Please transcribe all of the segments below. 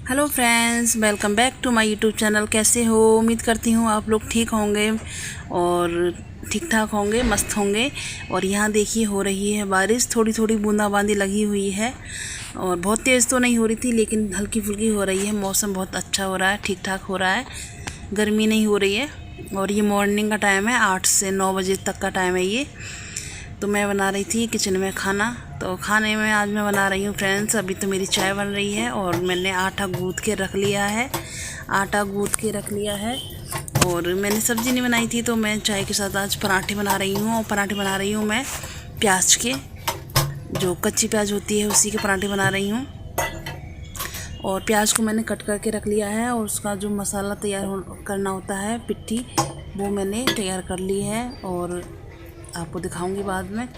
Hello friends, welcome back to my YouTube channel. कैसे हो? उम्मीद करती हूँ आप लोग ठीक होंगे और ठीक ठाक होंगे, मस्त होंगे। और यहाँ देखिए हो रही है बारिश, थोड़ी थोड़ी बूंदाबांदी लगी हुई है और बहुत तेज़ तो नहीं हो रही थी लेकिन हल्की फुल्की हो रही है। मौसम बहुत अच्छा हो रहा है, ठीक ठाक हो रहा है, गर्मी नहीं हो रही है। और ये मॉर्निंग का टाइम है, 8 से 9 बजे तक का टाइम है ये। तो मैं बना रही थी किचन में खाना। तो खाने में आज मैं बना रही हूँ फ्रेंड्स, अभी तो मेरी चाय बन रही है और मैंने आटा गूँथ के रख लिया है। और मैंने सब्ज़ी नहीं बनाई थी तो मैं चाय के साथ आज पराठे बना रही हूँ। और पराठे बना रही हूँ मैं प्याज के, जो कच्ची प्याज होती है उसी के पराठे बना रही हूँ। और प्याज को मैंने कट करके रख लिया है और उसका जो मसाला करना होता है, पिट्ठी, वो मैंने तैयार कर ली है। और आपको दिखाऊंगी बाद में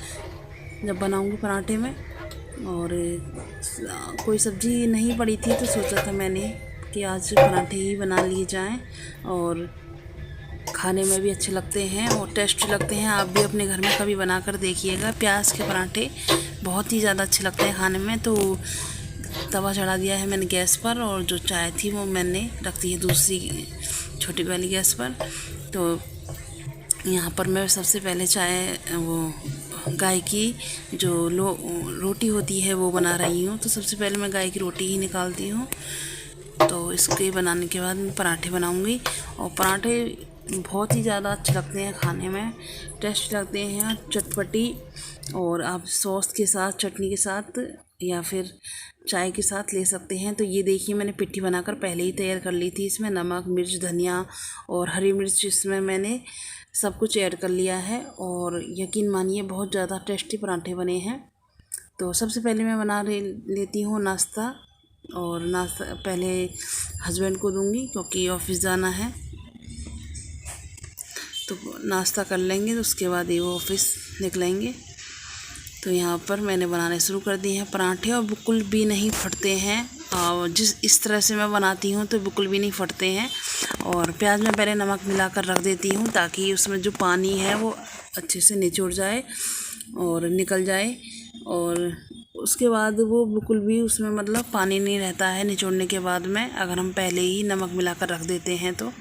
जब बनाऊंगी पराठे में। और कोई सब्ज़ी नहीं पड़ी थी तो सोचा था मैंने कि आज पराठे ही बना लिए जाएं और खाने में भी अच्छे लगते हैं और टेस्टी लगते हैं। आप भी अपने घर में कभी बना कर देखिएगा। प्याज के पराठे बहुत ही ज़्यादा अच्छे लगते हैं खाने में। तो तवा चढ़ा दिया है मैंने गैस पर और जो चाय थी वो मैंने रख दी है दूसरी छोटी वाली गैस पर। तो यहाँ पर मैं सबसे पहले चाय वो गाय की जो रोटी होती है वो बना रही हूँ। तो सबसे पहले मैं गाय की रोटी ही निकालती हूँ। तो इसके बनाने के बाद मैं पराठे बनाऊँगी। और पराठे बहुत ही ज़्यादा अच्छे लगते हैं खाने में, टेस्ट लगते हैं, चटपटी। और आप सॉस के साथ, चटनी के साथ या फिर चाय के साथ ले सकते हैं। तो ये देखिए मैंने पिट्ठी बनाकर पहले ही तैयार कर ली थी। इसमें नमक, मिर्च, धनिया और हरी मिर्च इसमें मैंने सब कुछ ऐड कर लिया है। और यकीन मानिए बहुत ज़्यादा टेस्टी पराठे बने हैं। तो सबसे पहले मैं बना लेती हूँ नाश्ता। और नाश्ता पहले हस्बैंड को दूंगी क्योंकि ऑफिस जाना है। तो नाश्ता कर लेंगे तो उसके बाद ही वो ऑफिस निकलेंगे। तो यहाँ पर मैंने बनाने शुरू कर दिए हैं पराठे और बिल्कुल भी नहीं फटते हैं। और इस तरह से मैं बनाती हूँ तो बिल्कुल भी नहीं फटते हैं। और प्याज में पहले नमक मिलाकर रख देती हूँ ताकि उसमें जो पानी है वो अच्छे से निचोड़ जाए और निकल जाए। और उसके बाद वो बिल्कुल भी उसमें मतलब पानी नहीं रहता है निचोड़ने के बाद में, अगर हम पहले ही नमक मिलाकर रख देते हैं तो।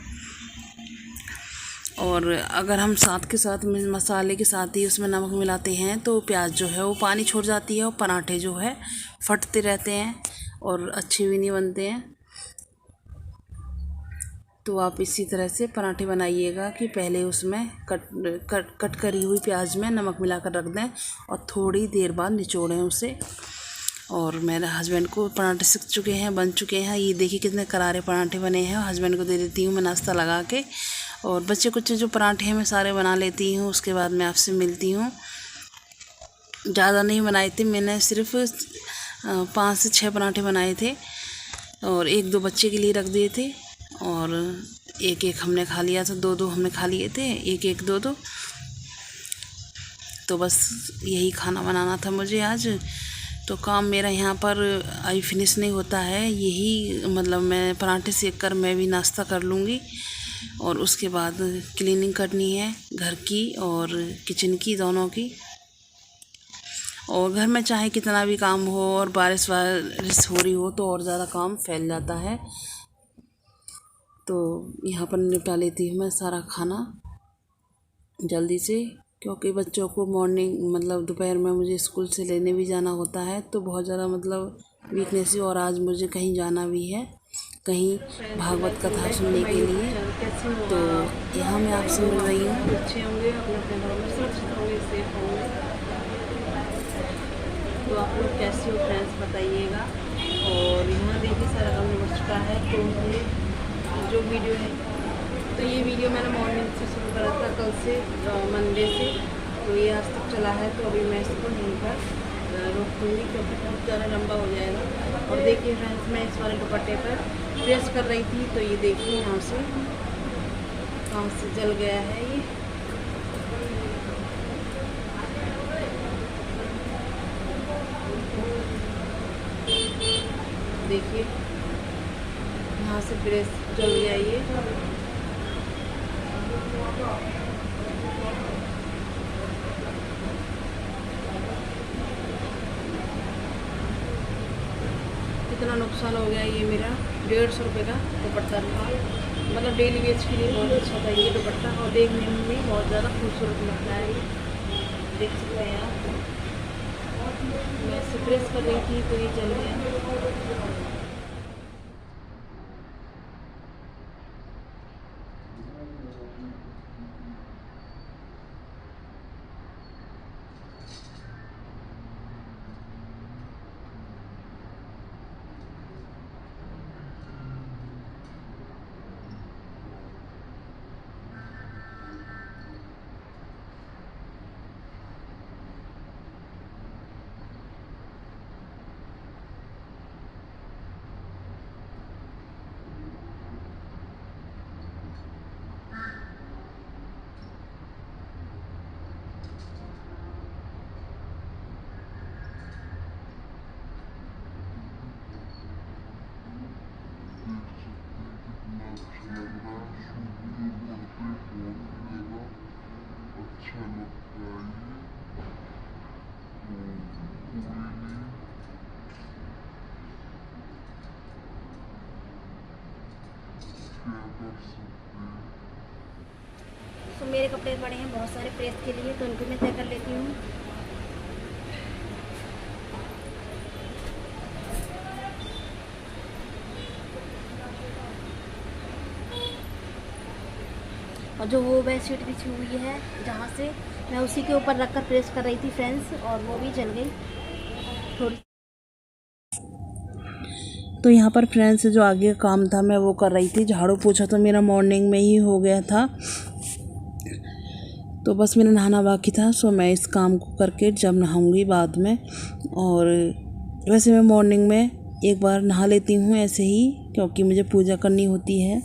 और अगर हम साथ के साथ मसाले के साथ ही उसमें नमक मिलाते हैं तो प्याज जो है वो पानी छोड़ जाती है और पराठे जो है फटते रहते हैं और अच्छे भी नहीं बनते हैं। तो आप इसी तरह से पराठे बनाइएगा कि पहले उसमें कट करी हुई प्याज में नमक मिलाकर रख दें और थोड़ी देर बाद निचोड़ें उसे। और मेरे हस्बैंड को पराठे सीख चुके हैं, बन चुके हैं। ये देखिए कितने करारे पराठे बने हैं। हस्बैंड को दे देती हूँ मैं नाश्ता लगा के। और बच्चे कुछ जो पराठे हैं मैं सारे बना लेती हूँ। उसके बाद मैं आपसे मिलती हूँ। ज़्यादा नहीं बनाए थे मैंने, सिर्फ 5 से 6 पराठे बनाए थे और 1-2 बच्चे के लिए रख दिए थे। और एक एक हमने खा लिया था, 2-2 हमने खा लिए थे, 1-1, 2-2। तो बस यही खाना बनाना था मुझे आज। तो काम मेरा यहाँ पर अभी फिनिश नहीं होता है, यही मतलब मैं पराठे सेक कर मैं भी नाश्ता कर लूँगी। और उसके बाद क्लीनिंग करनी है घर की और किचन की, दोनों की। और घर में चाहे कितना भी काम हो और बारिश हो रही हो तो और ज़्यादा काम फैल जाता है। तो यहाँ पर निपटा लेती हूँ मैं सारा खाना जल्दी से, क्योंकि बच्चों को मॉर्निंग मतलब दोपहर में मुझे स्कूल से लेने भी जाना होता है। तो बहुत ज़्यादा मतलब वीकनेस है और आज मुझे कहीं जाना भी है, कहीं भागवत कथा सुनने के लिए। तो यहाँ मैं आपसे मिल रही हूँ। अच्छे होंगे, अपने घर में सुरक्षित होंगे, सेफ होंगे। तो आप लोग कैसे हो फ्रेंड्स बताइएगा। और यहाँ देखिए सारा काम निपट चुका है। तो ये जो वीडियो है, तो ये वीडियो मैंने मॉर्निंग से शुरू करा था, कल से मंडे से। तो ये आज तक चला है। तो अभी मैं इसको यहीं पर रोक दूँगी क्योंकि बहुत ज़्यादा लंबा हो जाएगा। और देखिए फ्रेंड्स मैं इस वाले दुपट्टे पर प्रेस कर रही थी तो ये देखिए यहाँ से जल गया है ये। देखिए यहाँ से प्रेस जल गया ये। इतना नुकसान हो गया। ये मेरा 150 रुपये का दुपट्टा था, मतलब डेली वेज के लिए बहुत अच्छा था ये दुपट्टा, और देखने में भी बहुत ज़्यादा खूबसूरत लगता है। देख सकते हैं आप, मैं इसे प्रेस कर रही थी तो ये जल गया। तो मेरे कपड़े पड़े हैं बहुत सारे प्रेस के लिए, तो उनको मैं तय कर लेती हूँ। और जो वो बेडशीट बिछी हुई है जहाँ से, मैं उसी के ऊपर रखकर प्रेस कर रही थी फ्रेंड्स, और वो भी जल गई थोड़ी। तो यहाँ पर फ्रेंड्स जो आगे का काम था मैं वो कर रही थी। झाड़ू पोछा तो मेरा मॉर्निंग में ही हो गया था, तो बस मेरा नहाना बाकी था। सो मैं इस काम को करके जब नहाऊंगी बाद में, और वैसे मैं मॉर्निंग में एक बार नहा लेती हूँ ऐसे ही, क्योंकि मुझे पूजा करनी होती है,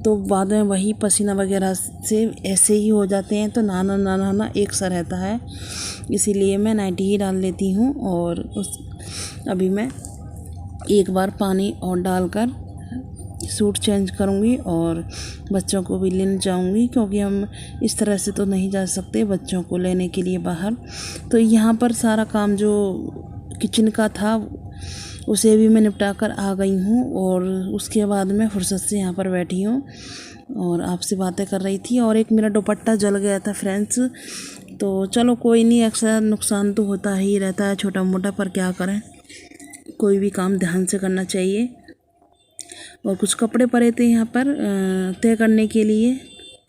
तो बाद में वही पसीना वगैरह से ऐसे ही हो जाते हैं, तो नहाना एक सा रहता है, इसीलिए मैं नाइटी ही डाल लेती हूँ। और अभी मैं एक बार पानी और डालकर सूट चेंज करूँगी और बच्चों को भी लेने जाऊँगी, क्योंकि हम इस तरह से तो नहीं जा सकते बच्चों को लेने के लिए बाहर। तो यहाँ पर सारा काम जो किचन का था उसे भी मैं निपटा कर आ गई हूँ, और उसके बाद मैं फुर्सत से यहाँ पर बैठी हूँ और आपसे बातें कर रही थी। और एक मेरा दुपट्टा जल गया था फ्रेंड्स, तो चलो कोई नहीं, अक्सर नुकसान तो होता ही रहता है छोटा मोटा, पर क्या करें, कोई भी काम ध्यान से करना चाहिए। और कुछ कपड़े पड़े थे यहाँ पर तय करने के लिए,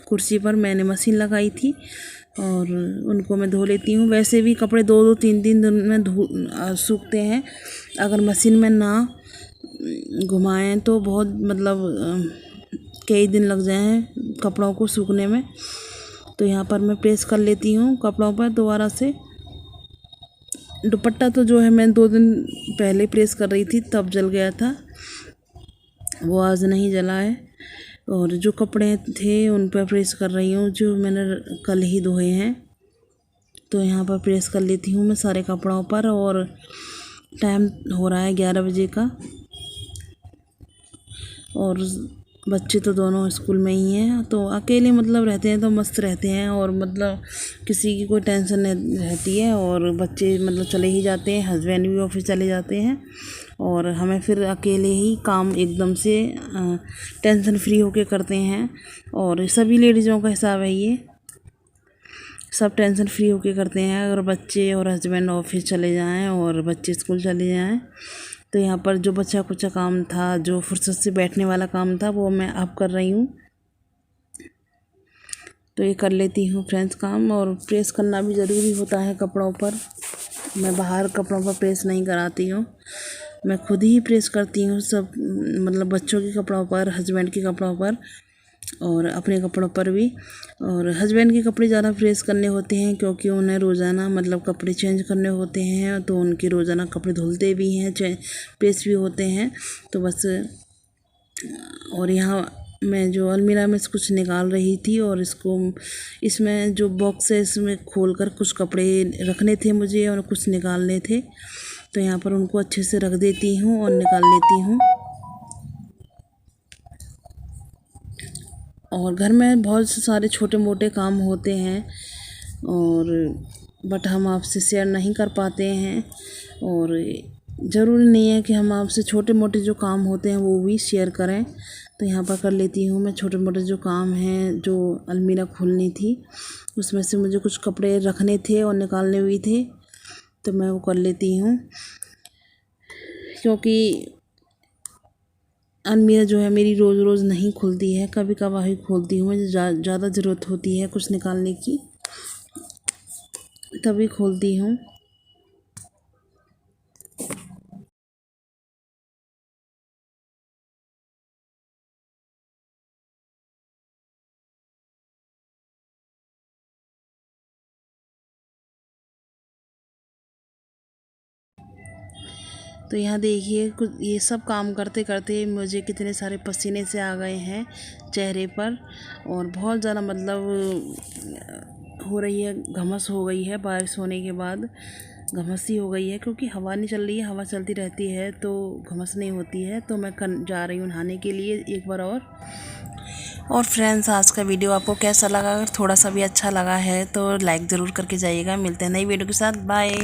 कुर्सी पर मैंने मशीन लगाई थी और उनको मैं धो लेती हूँ। वैसे भी कपड़े 2-2 3-3 दिन में सूखते हैं, अगर मशीन में ना घुमाएं तो बहुत मतलब कई दिन लग जाएं कपड़ों को सूखने में। तो यहाँ पर मैं प्रेस कर लेती हूँ कपड़ों पर दोबारा से। दुपट्टा तो जो है मैं 2 दिन पहले प्रेस कर रही थी तब जल गया था, वो आज नहीं जला है। और जो कपड़े थे उन पर प्रेस कर रही हूँ जो मैंने कल ही धोए हैं, तो यहाँ पर प्रेस कर लेती हूँ मैं सारे कपड़ों पर। और टाइम हो रहा है 11 बजे का, और बच्चे तो दोनों स्कूल में ही हैं, तो अकेले मतलब रहते हैं तो मस्त रहते हैं, और मतलब किसी की कोई टेंशन नहीं रहती है। और बच्चे मतलब चले ही जाते हैं, हस्बैंड भी ऑफिस चले जाते हैं, और हमें फिर अकेले ही काम एकदम से टेंशन फ्री होके करते हैं। और सभी लेडीज़ों का हिसाब है ये, सब टेंशन फ्री होके करते हैं अगर बच्चे और हस्बैंड ऑफिस चले जाएं और बच्चे स्कूल चले जाएं। तो यहाँ पर जो बचा कुचा काम था, जो फुर्सत से बैठने वाला काम था, वो मैं अब कर रही हूँ। तो ये कर लेती हूँ फ्रेंड्स काम, और प्रेस करना भी ज़रूरी होता है कपड़ों पर। मैं बाहर कपड़ों पर प्रेस नहीं कराती हूँ, मैं खुद ही प्रेस करती हूँ सब, मतलब बच्चों के कपड़ों पर, हस्बैंड के कपड़ों पर और अपने कपड़ों पर भी। और हस्बैंड के कपड़े ज़्यादा प्रेस करने होते हैं क्योंकि उन्हें रोज़ाना मतलब कपड़े चेंज करने होते हैं, तो उनके रोज़ाना कपड़े धुलते भी हैं, प्रेस भी होते हैं, तो बस। और यहाँ मैं जो अलमीरा में से कुछ निकाल रही थी, और इसमें जो बॉक्स है इसमें खोलकर कुछ कपड़े रखने थे मुझे और कुछ निकालने थे, तो यहाँ पर उनको अच्छे से रख देती हूँ और निकाल लेती हूँ। और घर में बहुत सारे छोटे मोटे काम होते हैं, और बट हम आपसे शेयर नहीं कर पाते हैं। और ज़रूरी नहीं है कि हम आपसे छोटे मोटे जो काम होते हैं वो भी शेयर करें। तो यहाँ पर कर लेती हूँ मैं छोटे मोटे जो काम हैं। जो अलमीरा खोलनी थी उसमें से मुझे कुछ कपड़े रखने थे और निकालने भी थे, तो मैं वो कर लेती हूँ। क्योंकि अलमीरा जो है मेरी रोज़ रोज़ नहीं खुलती है, कभी कभार ही खोलती हूँ। मुझे ज़्यादा ज़रूरत होती है कुछ निकालने की तभी खोलती हूँ। तो यहाँ देखिए कुछ ये सब काम करते करते मुझे कितने सारे पसीने से आ गए हैं चेहरे पर, और बहुत ज़्यादा मतलब हो रही है, घमस हो गई है। बारिश होने के बाद घमस ही हो गई है, क्योंकि हवा नहीं चल रही है। हवा चलती रहती है तो घमस नहीं होती है। तो मैं जा रही हूँ नहाने के लिए एक बार और फ्रेंड्स, आज का वीडियो आपको कैसा लगा? अगर थोड़ा सा भी अच्छा लगा है तो लाइक ज़रूर करके जाइएगा। मिलते हैं नई वीडियो के साथ। बाय।